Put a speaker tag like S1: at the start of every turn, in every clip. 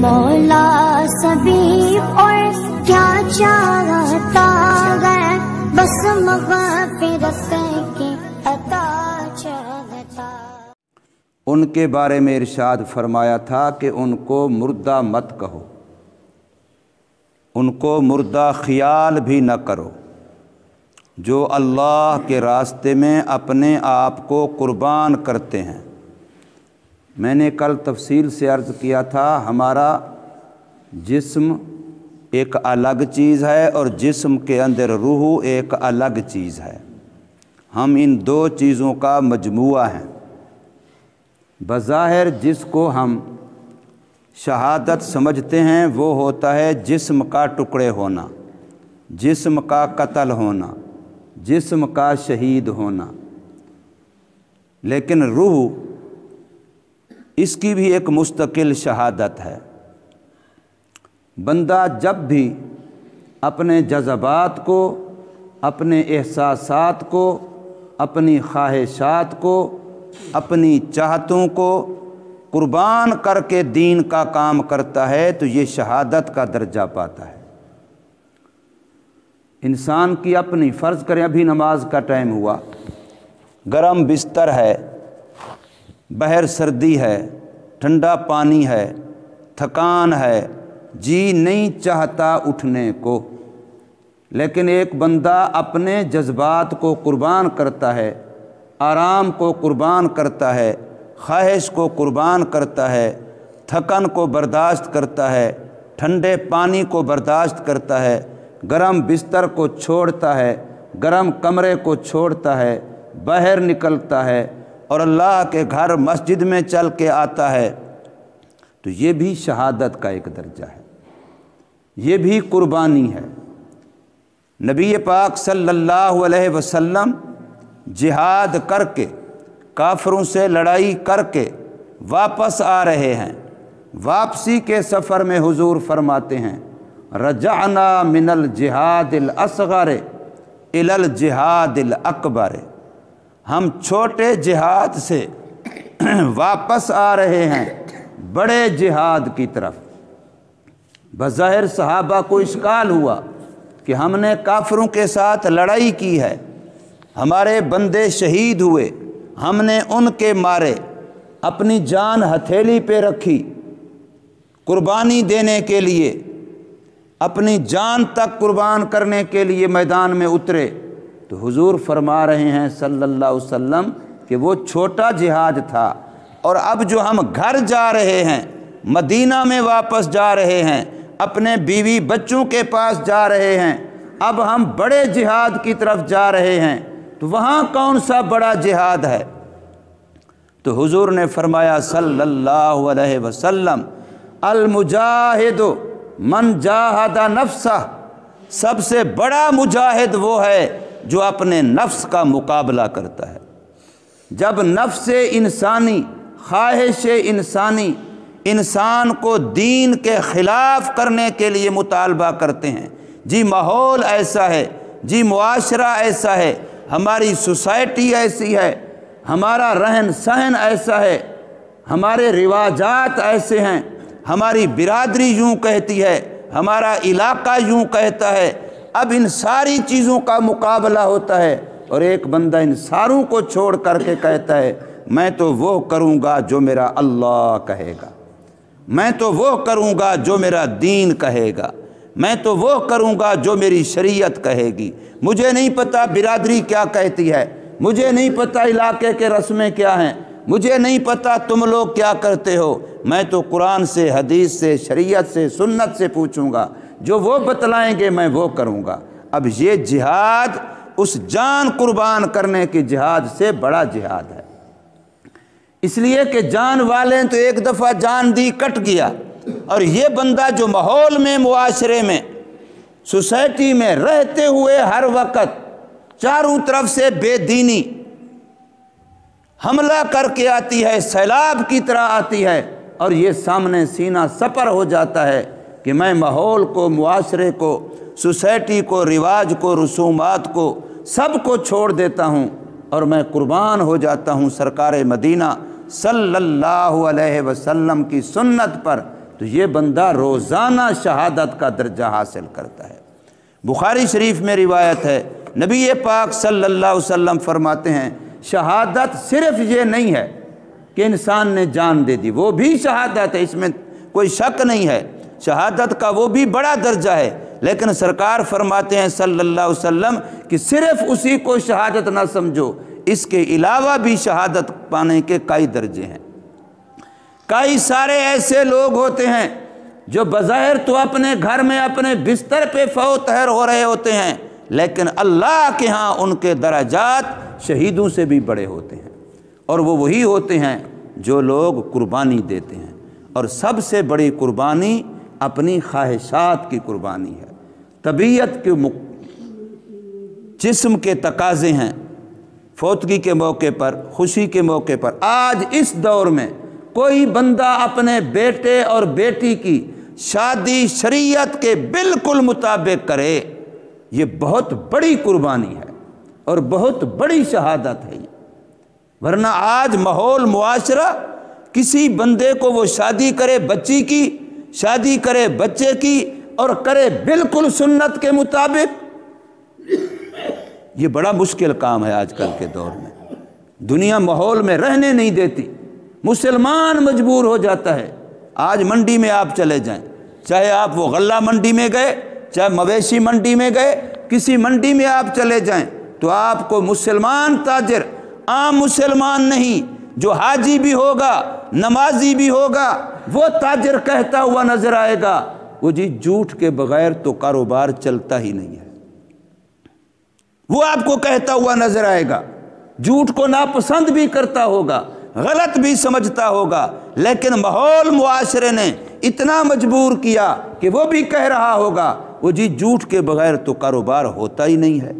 S1: مولا سبھی اور کیا چاہتا ہے، بس مغفرت کی عطا چاہتا۔
S2: ان کے بارے میں ارشاد فرمایا تھا کہ ان کو مردہ مت کہو، ان کو مردہ خیال بھی نہ کرو، جو اللہ کے راستے میں اپنے آپ کو قربان کرتے ہیں۔ میں نے کل تفصیل سے عرض کیا تھا، ہمارا جسم ایک الگ چیز ہے اور جسم کے اندر روح ایک الگ چیز ہے۔ ہم ان دو چیزوں کا مجموعہ ہیں۔ بظاہر جس کو ہم شہادت سمجھتے ہیں وہ ہوتا ہے جسم کا ٹکڑے ہونا، جسم کا قتل ہونا، جسم کا شہید ہونا، لیکن روح اس کی بھی ایک مستقل شہادت ہے۔ بندہ جب بھی اپنے جذبات کو، اپنے احساسات کو، اپنی خواہشات کو، اپنی چاہتوں کو قربان کر کے دین کا کام کرتا ہے تو یہ شہادت کا درجہ پاتا ہے۔ انسان کی اپنی، فرض کریں ابھی نماز کا ٹائم ہوا، گرم بستر ہے، باہر سردی ہے، ٹھنڈا پانی ہے، تھکان ہے، جی نہیں چاہتا اٹھنے کو، لیکن ایک بندہ اپنے جذبات کو قربان کرتا ہے، آرام کو قربان کرتا ہے، خواہش کو قربان کرتا ہے، تھکن کو برداشت کرتا ہے، ٹھنڈے پانی کو برداشت کرتا ہے، گرم بستر کو چھوڑتا ہے، گرم کمرے کو چھوڑتا ہے، باہر نکلتا ہے اور اللہ کے گھر مسجد میں چل کے آتا ہے، تو یہ بھی شہادت کا ایک درجہ ہے، یہ بھی قربانی ہے۔ نبی پاک صلی اللہ علیہ وسلم جہاد کر کے، کافروں سے لڑائی کر کے واپس آ رہے ہیں۔ واپسی کے سفر میں حضور فرماتے ہیں، رجعنا من الجہاد الاصغر الی الجہاد الاکبر، ہم چھوٹے جہاد سے واپس آ رہے ہیں بڑے جہاد کی طرف۔ بظاہر صحابہ کو اشکال ہوا کہ ہم نے کافروں کے ساتھ لڑائی کی ہے، ہمارے بندے شہید ہوئے، ہم نے ان کے مارے، اپنی جان ہتھیلی پہ رکھی، قربانی دینے کے لیے، اپنی جان تک قربان کرنے کے لیے میدان میں اترے، تو حضور فرما رہے ہیں صلی اللہ علیہ وسلم کہ وہ چھوٹا جہاد تھا، اور اب جو ہم گھر جا رہے ہیں، مدینہ میں واپس جا رہے ہیں، اپنے بیوی بچوں کے پاس جا رہے ہیں، اب ہم بڑے جہاد کی طرف جا رہے ہیں، تو وہاں کون سا بڑا جہاد ہے؟ تو حضور نے فرمایا صلی اللہ علیہ وسلم، المجاہد من جاہد نفسہ، سب سے بڑا مجاہد وہ ہے جو اپنے نفس کا مقابلہ کرتا ہے۔ جب نفس انسانی، خواہش انسانی انسان کو دین کے خلاف کرنے کے لیے مطالبہ کرتے ہیں، جی ماحول ایسا ہے، جی معاشرہ ایسا ہے، ہماری سوسائٹی ایسی ہے، ہمارا رہن سہن ایسا ہے، ہمارے رواجات ایسے ہیں، ہماری برادری یوں کہتی ہے، ہمارا علاقہ یوں کہتا ہے، اب ان ساری چیزوں کا مقابلہ ہوتا ہے، اور ایک بندہ ان ساروں کو چھوڑ کر کے کہتا ہے میں تو وہ کروں گا جو میرا اللہ کہے گا، میں تو وہ کروں گا جو میرا دین کہے گا، میں تو وہ کروں گا جو میری شریعت کہے گی، مجھے نہیں پتہ برادری کیا کہتی ہے، مجھے نہیں پتہ علاقے کے رسمیں کیا ہیں، مجھے نہیں پتہ تم لوگ کیا کرتے ہو، میں تو قرآن سے، حدیث سے، شریعت سے، سنت سے پوچھوں گا، جو وہ بتلائیں گے میں وہ کروں گا۔ اب یہ جہاد اس جان قربان کرنے کی جہاد سے بڑا جہاد ہے، اس لیے کہ جان والے تو ایک دفعہ جان دی کٹ گیا، اور یہ بندہ جو ماحول میں، معاشرے میں، سوسائٹی میں رہتے ہوئے ہر وقت چاروں طرف سے بے دینی حملہ کر کے آتی ہے، سیلاب کی طرح آتی ہے، اور یہ سامنے سینہ سپر ہو جاتا ہے کہ میں ماحول کو، معاشرے کو، سوسائٹی کو، رواج کو، رسومات کو، سب کو چھوڑ دیتا ہوں اور میں قربان ہو جاتا ہوں سرکار مدینہ صلی اللہ علیہ وسلم کی سنت پر، تو یہ بندہ روزانہ شہادت کا درجہ حاصل کرتا ہے۔ بخاری شریف میں روایت ہے، نبی پاک صلی اللہ علیہ وسلم فرماتے ہیں شہادت صرف یہ نہیں ہے کہ انسان نے جان دے دی، وہ بھی شہادت ہے، اس میں کوئی شک نہیں ہے، شہادت کا وہ بھی بڑا درجہ ہے، لیکن سرکار فرماتے ہیں صلی اللہ علیہ وسلم کہ صرف اسی کو شہادت نہ سمجھو، اس کے علاوہ بھی شہادت پانے کے کئی درجے ہیں۔ کئی سارے ایسے لوگ ہوتے ہیں جو بظاہر تو اپنے گھر میں اپنے بستر پہ فوت ہو رہے ہوتے ہیں، لیکن اللہ کے ہاں ان کے درجات شہیدوں سے بھی بڑے ہوتے ہیں، اور وہ وہی ہوتے ہیں جو لوگ قربانی دیتے ہیں، اور سب سے بڑی قربانی اپنی خواہشات کی قربانی ہے، طبیعت کے جسم کے تقاضے ہیں، فوتگی کے موقع پر، خوشی کے موقع پر۔ آج اس دور میں کوئی بندہ اپنے بیٹے اور بیٹی کی شادی شریعت کے بالکل مطابق کرے، یہ بہت بڑی قربانی ہے اور بہت بڑی شہادت ہے، ورنہ آج ماحول معاشرہ کسی بندے کو وہ شادی کرے بچی کی، شادی کرے بچے کی، اور کرے بالکل سنت کے مطابق، یہ بڑا مشکل کام ہے آج کل کے دور میں۔ دنیا ماحول میں رہنے نہیں دیتی، مسلمان مجبور ہو جاتا ہے۔ آج منڈی میں آپ چلے جائیں، چاہے آپ وہ غلہ منڈی میں گئے، چاہے مویشی منڈی میں گئے، کسی منڈی میں آپ چلے جائیں تو آپ کو مسلمان تاجر، عام مسلمان نہیں، جو حاجی بھی ہوگا، نمازی بھی ہوگا، وہ تاجر کہتا ہوا نظر آئے گا، وہ جی جھوٹ کے بغیر تو کاروبار چلتا ہی نہیں ہے، وہ آپ کو کہتا ہوا نظر آئے گا، جھوٹ کو ناپسند بھی کرتا ہوگا، غلط بھی سمجھتا ہوگا، لیکن ماحول معاشرے نے اتنا مجبور کیا کہ وہ بھی کہہ رہا ہوگا وہ جی جھوٹ کے بغیر تو کاروبار ہوتا ہی نہیں ہے۔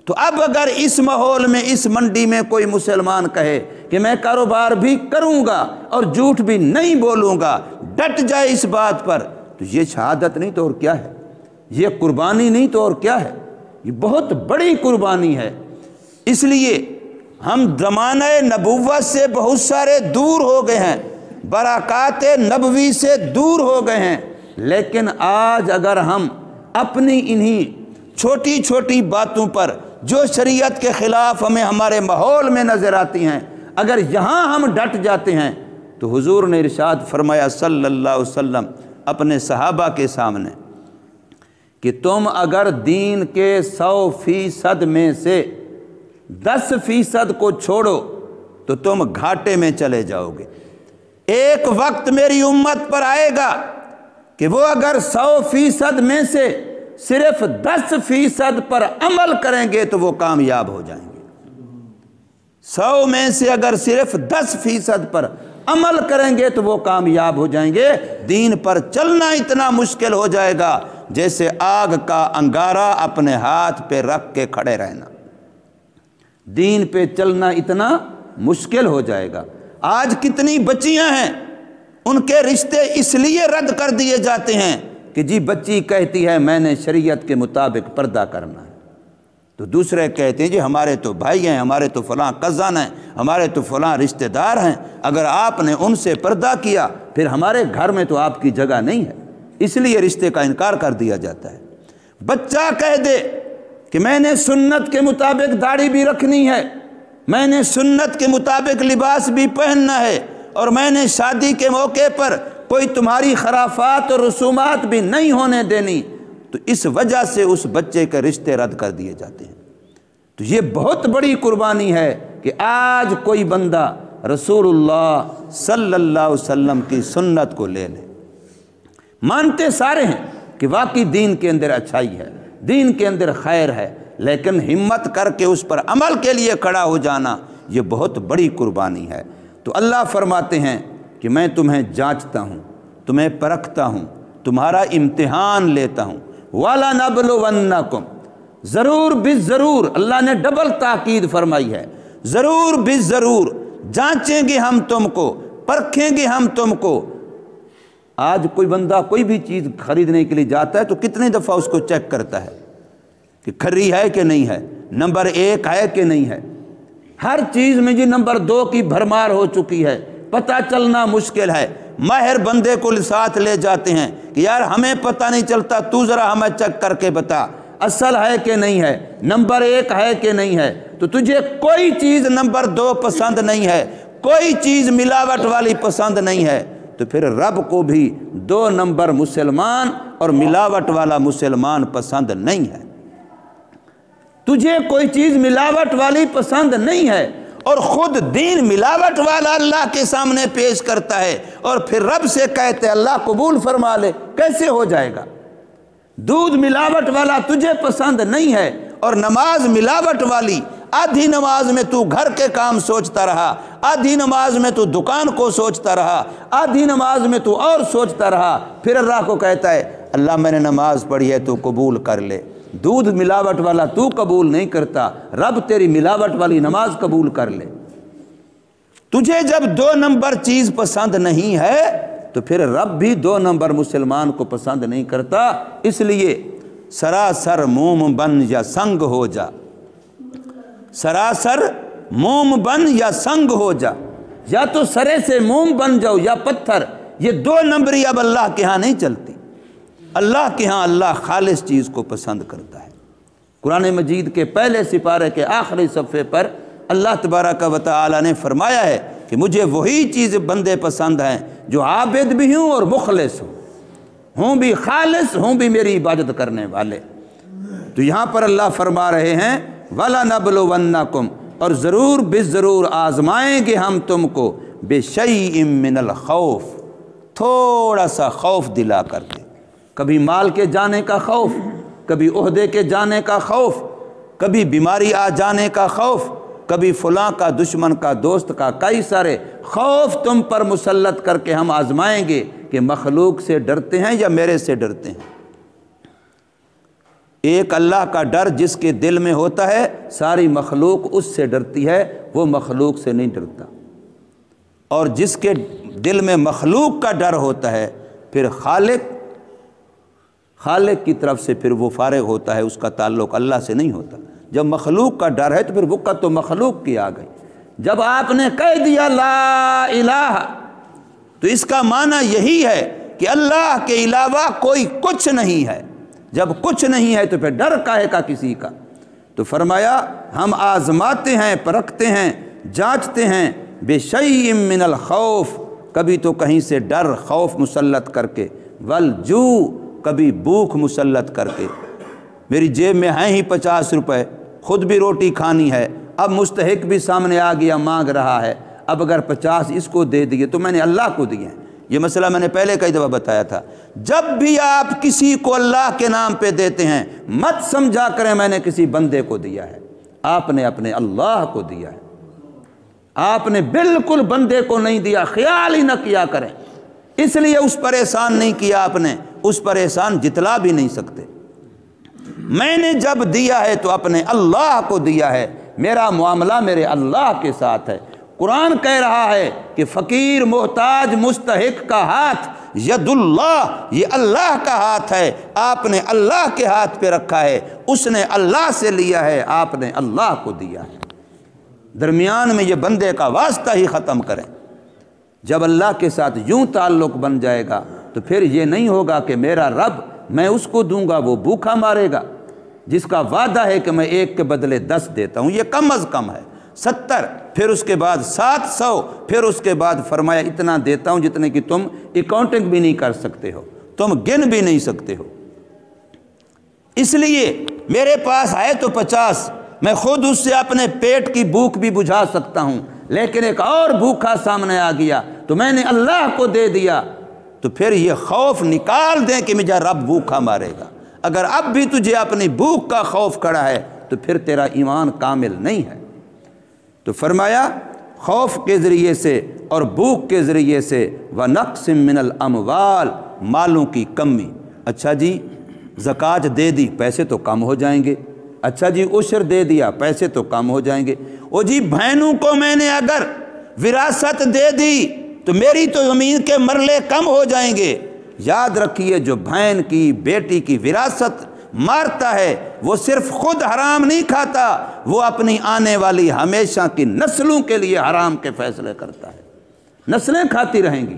S2: تو اب اگر اس ماحول میں، اس منڈی میں کوئی مسلمان کہے کہ میں کاروبار بھی کروں گا اور جھوٹ بھی نہیں بولوں گا، ڈٹ جائے اس بات پر، تو یہ شہادت نہیں تو اور کیا ہے، یہ قربانی نہیں تو اور کیا ہے، یہ بہت بڑی قربانی ہے۔ اس لیے ہم زمانہ نبوت سے بہت سارے دور ہو گئے ہیں، برکات نبوی سے دور ہو گئے ہیں، لیکن آج اگر ہم اپنی انہی چھوٹی چھوٹی باتوں پر جو شریعت کے خلاف ہمیں ہمارے ماحول میں نظر آتی ہیں، اگر یہاں ہم ڈٹ جاتے ہیں تو حضور نے ارشاد فرمایا صلی اللہ علیہ وسلم اپنے صحابہ کے سامنے کہ تم اگر دین کے 100% میں سے 10% کو چھوڑو تو تم گھاٹے میں چلے جاؤ گے۔ ایک وقت میری امت پر آئے گا کہ وہ اگر 100% میں سے صرف 10% پر عمل کریں گے تو وہ کامیاب ہو جائیں گے۔ 100 میں سے اگر صرف 10% پر عمل کریں گے تو وہ کامیاب ہو جائیں گے۔ دین پر چلنا اتنا مشکل ہو جائے گا جیسے آگ کا انگارہ اپنے ہاتھ پہ رکھ کے کھڑے رہنا، دین پہ چلنا اتنا مشکل ہو جائے گا۔ آج کتنی بچیاں ہیں، ان کے رشتے اس لیے رد کر دیے جاتے ہیں کہ جی بچی کہتی ہے میں نے شریعت کے مطابق پردہ کرنا ہے، تو دوسرے کہتے ہیں جی ہمارے تو بھائی ہیں، ہمارے تو فلاں کزن ہیں، ہمارے تو فلاں رشتہ دار ہیں، اگر آپ نے ان سے پردہ کیا پھر ہمارے گھر میں تو آپ کی جگہ نہیں ہے، اس لیے رشتے کا انکار کر دیا جاتا ہے۔ بچہ کہہ دے کہ میں نے سنت کے مطابق داڑھی بھی رکھنی ہے، میں نے سنت کے مطابق لباس بھی پہننا ہے، اور میں نے شادی کے موقع پر کوئی تمہاری خرافات اور رسومات بھی نہیں ہونے دینی، تو اس وجہ سے اس بچے کے رشتے رد کر دیے جاتے ہیں۔ تو یہ بہت بڑی قربانی ہے کہ آج کوئی بندہ رسول اللہ صلی اللہ علیہ وسلم کی سنت کو لے لے۔ مانتے سارے ہیں کہ واقعی دین کے اندر اچھائی ہے، دین کے اندر خیر ہے، لیکن ہمت کر کے اس پر عمل کے لیے کھڑا ہو جانا یہ بہت بڑی قربانی ہے۔ تو اللہ فرماتے ہیں کہ میں تمہیں جانچتا ہوں، تمہیں پرکھتا ہوں، تمہارا امتحان لیتا ہوں۔ وَلَنَبْلُوَنَّكُمْ، ضرور بالضرور، اللہ نے ڈبل تاکید فرمائی ہے، ضرور بالضرور جانچیں گے ہم تم کو، پرکھیں گے ہم تم کو۔ آج کوئی بندہ کوئی بھی چیز خریدنے کے لیے جاتا ہے تو کتنی دفعہ اس کو چیک کرتا ہے کہ کھری ہے کہ نہیں ہے، نمبر 1 ہے کہ نہیں ہے۔ ہر چیز میں جی نمبر 2 کی بھرمار ہو چکی ہے، پتہ چلنا مشکل ہے۔ ماہر بندے کو ساتھ لے جاتے ہیں کہ یار ہمیں پتہ نہیں چلتا، تو ذرا ہمیں چیک کر کے بتا اصل ہے کہ نہیں ہے، نمبر 1 ہے کہ نہیں ہے۔ تو تجھے کوئی چیز نمبر 2 پسند نہیں ہے، کوئی چیز ملاوٹ والی پسند نہیں ہے، تو پھر رب کو بھی 2 نمبر مسلمان اور ملاوٹ والا مسلمان پسند نہیں ہے۔ تجھے کوئی چیز ملاوٹ والی پسند نہیں ہے اور خود دین ملاوٹ والا اللہ کے سامنے پیش کرتا ہے اور پھر رب سے کہتے اللہ قبول فرما لے، کیسے ہو جائے گا؟ دودھ ملاوٹ والا تجھے پسند نہیں ہے اور نماز ملاوٹ والی، آدھی نماز میں تو گھر کے کام سوچتا رہا، آدھی نماز میں تو دکان کو سوچتا رہا، آدھی نماز میں تو اور سوچتا رہا، پھر اللہ کو کہتا ہے اللہ میں نے نماز پڑھی ہے تو قبول کر لے۔ دودھ ملاوٹ والا تو قبول نہیں کرتا، رب تیری ملاوٹ والی نماز قبول کر لے۔ تجھے جب 2 نمبر چیز پسند نہیں ہے تو پھر رب بھی 2 نمبر مسلمان کو پسند نہیں کرتا۔ اس لیے سراسر موم بن یا سنگ ہو جا، سراسر موم بن یا سنگ ہو جا، یا تو سرے سے موم بن جاؤ یا پتھر۔ یہ 2 نمبری اب اللہ کے ہاں نہیں چلتی۔ اللہ کے ہاں اللہ خالص چیز کو پسند کرتا ہے۔ قرآن مجید کے پہلے سپارے کے آخری صفحے پر اللہ تبارک و تعالی نے فرمایا ہے کہ مجھے وہی چیز بندے پسند ہیں جو عابد بھی ہوں اور مخلص ہوں بھی خالص ہوں بھی میری عبادت کرنے والے۔ تو یہاں پر اللہ فرما رہے ہیں وَلَنَبْلُوَنَّكُمْ، اور ضرور بالضرور آزمائیں گے ہم تم کو بِشَيْءٍ مِّنَ الْخَوْفِ، تھوڑا سا خوف دلا کر دے۔ کبھی مال کے جانے کا خوف، کبھی عہدے کے جانے کا خوف، کبھی بیماری آ جانے کا خوف، کبھی فلاں کا دشمن کا دوست کا، کئی سارے خوف تم پر مسلط کر کے ہم آزمائیں گے کہ مخلوق سے ڈرتے ہیں یا میرے سے ڈرتے ہیں۔ ایک اللہ کا ڈر جس کے دل میں ہوتا ہے ساری مخلوق اس سے ڈرتی ہے، وہ مخلوق سے نہیں ڈرتا۔ اور جس کے دل میں مخلوق کا ڈر ہوتا ہے پھر خالق کی طرف سے پھر وہ فارغ ہوتا ہے، اس کا تعلق اللہ سے نہیں ہوتا۔ جب مخلوق کا ڈر ہے تو پھر وقت تو مخلوق کی آ گئی۔ جب آپ نے کہہ دیا لا الہ تو اس کا معنی یہی ہے کہ اللہ کے علاوہ کوئی کچھ نہیں ہے۔ جب کچھ نہیں ہے تو پھر ڈر کاہے کا کسی کا؟ تو فرمایا ہم آزماتے ہیں، پرکھتے ہیں، جانچتے ہیں بِشَيْءٍ مِّنَ الْخَوْفِ، کبھی تو کہیں سے ڈر خوف مسلط کر کے، وَالْجُوعِ، کبھی بھوک مسلط کر کے۔ میری جیب میں ہیں ہی 50 روپے، خود بھی روٹی کھانی ہے، اب مستحق بھی سامنے آ گیا مانگ رہا ہے، اب اگر 50 اس کو دے دیے تو میں نے اللہ کو دیے ہیں۔ یہ مسئلہ میں نے پہلے کئی دفعہ بتایا تھا۔ جب بھی آپ کسی کو اللہ کے نام پہ دیتے ہیں مت سمجھا کریں میں نے کسی بندے کو دیا ہے، آپ نے اپنے اللہ کو دیا ہے۔ آپ نے بالکل بندے کو نہیں دیا، خیال ہی نہ کیا کریں، اس لیے اس پر احسان نہیں کیا آپ نے، اس پر احسان جتلا بھی نہیں سکتے۔ میں نے جب دیا ہے تو اپنے اللہ کو دیا ہے، میرا معاملہ میرے اللہ کے ساتھ ہے۔ قرآن کہہ رہا ہے کہ فقیر محتاج مستحق کا ہاتھ ید اللہ، یہ اللہ کا ہاتھ ہے، آپ نے اللہ کے ہاتھ پہ رکھا ہے، اس نے اللہ سے لیا ہے، آپ نے اللہ کو دیا ہے۔ درمیان میں یہ بندے کا واسطہ ہی ختم کریں۔ جب اللہ کے ساتھ یوں تعلق بن جائے گا تو پھر یہ نہیں ہوگا کہ میرا رب میں اس کو دوں گا وہ بھوکا مارے گا، جس کا وعدہ ہے کہ میں 1 کے بدلے 10 دیتا ہوں، یہ کم از کم ہے 70، پھر اس کے بعد 700، پھر اس کے بعد فرمایا اتنا دیتا ہوں جتنے کی تم اکاؤنٹنگ بھی نہیں کر سکتے ہو، تم گن بھی نہیں سکتے ہو۔ اس لیے میرے پاس ہے تو 50، میں خود اس سے اپنے پیٹ کی بھوک بھی بجھا سکتا ہوں، لیکن ایک اور بھوکا سامنے آ گیا تو میں نے اللہ کو دے دیا، تو پھر یہ خوف نکال دیں کہ مجھے رب بھوکا مارے گا۔ اگر اب بھی تجھے اپنی بھوک کا خوف کھڑا ہے تو پھر تیرا ایمان کامل نہیں ہے۔ تو فرمایا خوف کے ذریعے سے اور بھوک کے ذریعے سے وَنَقْصٍ مِّنَ الْأَمْوَالِ، مالوں کی کمی۔ اچھا جی زکوٰۃ دے دی، پیسے تو کم ہو جائیں گے۔ اچھا جی عشر دے دیا، پیسے تو کم ہو جائیں گے۔ او جی بہنوں کو میں نے اگر وراثت دے دی تو میری تو زمین کے مرلے کم ہو جائیں گے۔ یاد رکھیے جو بہن کی بیٹی کی وراثت مارتا ہے وہ صرف خود حرام نہیں کھاتا، وہ اپنی آنے والی ہمیشہ کی نسلوں کے لیے حرام کے فیصلے کرتا ہے، نسلیں کھاتی رہیں گی۔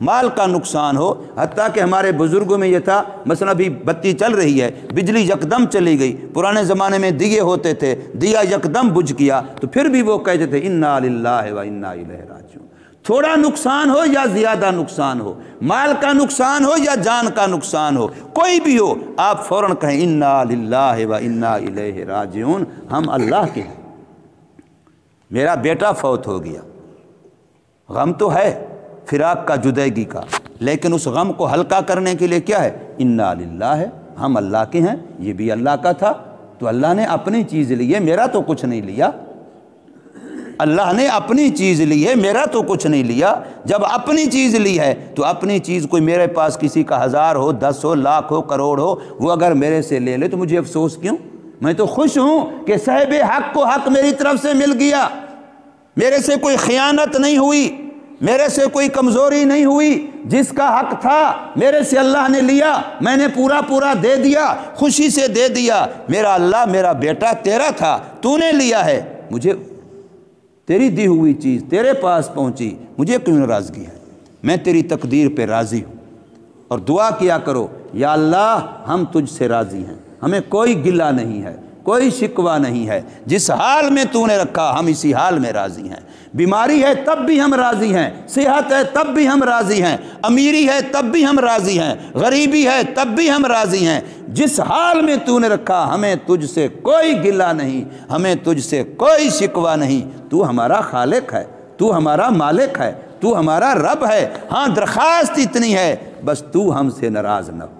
S2: مال کا نقصان ہو، حتیٰ کہ ہمارے بزرگوں میں یہ تھا، مثلا ابھی بتی چل رہی ہے، بجلی یکدم چلی گئی، پرانے زمانے میں دیے ہوتے تھے، دیا یکدم بجھ گیا تو پھر بھی وہ کہتے تھے انا للہ و انا الیہ راجعون۔ تھوڑا نقصان ہو یا زیادہ نقصان ہو، مال کا نقصان ہو یا جان کا نقصان ہو، کوئی بھی ہو، آپ فوراً کہیں انا للہ و انا الیہ راجعون، ہم اللہ کے ہیں۔ میرا بیٹا فوت ہو گیا، غم تو ہے فراق کا، جدیگی کا، لیکن اس غم کو ہلکا کرنے کے لیے کیا ہے؟ انا للہ ہے، ہم اللہ کے ہیں، یہ بھی اللہ کا تھا تو اللہ نے اپنی چیز لی ہے، میرا تو کچھ نہیں لیا۔ اللہ نے اپنی چیز لی ہے، میرا تو کچھ نہیں لیا۔ جب اپنی چیز لی ہے تو اپنی چیز کوئی میرے پاس کسی کا 1000 ہو، 10 ہو، لاکھ ہو، کروڑ ہو، وہ اگر میرے سے لے لے تو مجھے افسوس کیوں؟ میں تو خوش ہوں کہ صاحب حق کو حق میری طرف سے مل گیا، میرے سے کوئی خیانت نہیں ہوئی، میرے سے کوئی کمزوری نہیں ہوئی، جس کا حق تھا میرے سے اللہ نے لیا، میں نے پورا دے دیا، خوشی سے دے دیا۔ میرا اللہ، میرا بیٹا تیرا تھا، تو نے لیا ہے، مجھے تیری دی ہوئی چیز تیرے پاس پہنچی، مجھے کیوں ناراضگی ہے؟ میں تیری تقدیر پہ راضی ہوں۔ اور دعا کیا کرو، یا اللہ ہم تجھ سے راضی ہیں، ہمیں کوئی گلہ نہیں ہے، کوئی شکوہ نہیں ہے، جس حال میں تو نے رکھا ہم اسی حال میں راضی ہیں۔ بیماری ہے تب بھی ہم راضی ہیں، صحت ہے تب بھی ہم راضی ہیں، امیری ہے تب بھی ہم راضی ہیں، غریبی ہے تب بھی ہم راضی ہیں۔ جس حال میں تو نے رکھا ہمیں تجھ سے کوئی گلہ نہیں، ہمیں تجھ سے کوئی شکوہ نہیں۔ تو ہمارا خالق ہے، تو ہمارا مالک ہے، تو ہمارا رب ہے۔ ہاں درخواست اتنی ہے، بس تو ہم سے ناراض نہ ہو،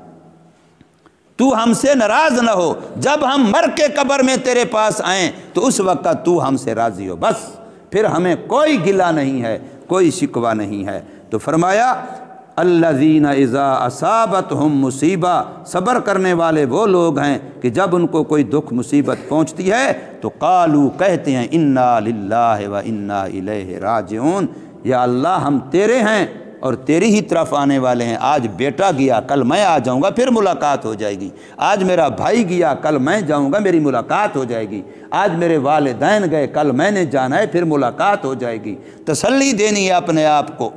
S2: تو ہم سے ناراض نہ ہو۔ جب ہم مر کے قبر میں تیرے پاس آئیں تو اس وقت تو ہم سے راضی ہو، بس پھر ہمیں کوئی گلہ نہیں ہے، کوئی شکوہ نہیں ہے۔ تو فرمایا الذین اذا اصابتہم مصیبہ، صبر کرنے والے وہ لوگ ہیں کہ جب ان کو کوئی دکھ مصیبت پہنچتی ہے تو قالو، کہتے ہیں انا للہ و انا الیہ راجعون، یا اللہ ہم تیرے ہیں اور تیری ہی طرف آنے والے ہیں۔ آج بیٹا گیا، کل میں آ جاؤں گا، پھر ملاقات ہو جائے گی۔ آج میرا بھائی گیا، کل میں جاؤں گا، میری ملاقات ہو جائے گی۔ آج میرے والدین گئے، کل میں نے جانا ہے، پھر ملاقات ہو جائے گی۔ تسلی دینی ہے اپنے آپ کو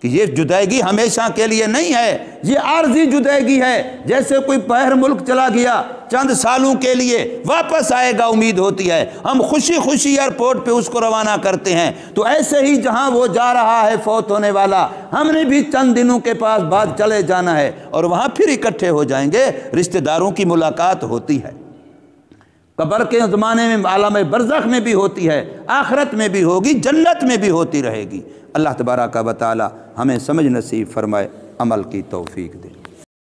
S2: کہ یہ جدائیگی ہمیشہ کے لیے نہیں ہے، یہ عارضی جدائیگی ہے۔ جیسے کوئی باہر ملک چلا گیا چند سالوں کے لیے، واپس آئے گا امید ہوتی ہے، ہم خوشی خوشی ایئرپورٹ پہ اس کو روانہ کرتے ہیں، تو ایسے ہی جہاں وہ جا رہا ہے فوت ہونے والا، ہم نے بھی چند دنوں کے پاس بعد چلے جانا ہے اور وہاں پھر اکٹھے ہو جائیں گے۔ رشتہ داروں کی ملاقات ہوتی ہے، قبر کے زمانے میں عالم برزخ میں بھی ہوتی ہے، آخرت میں بھی ہوگی، جنت میں بھی ہوتی رہے گی۔ اللہ تبارک و تعالی ہمیں سمجھ نصیب فرمائے، عمل کی توفیق دے۔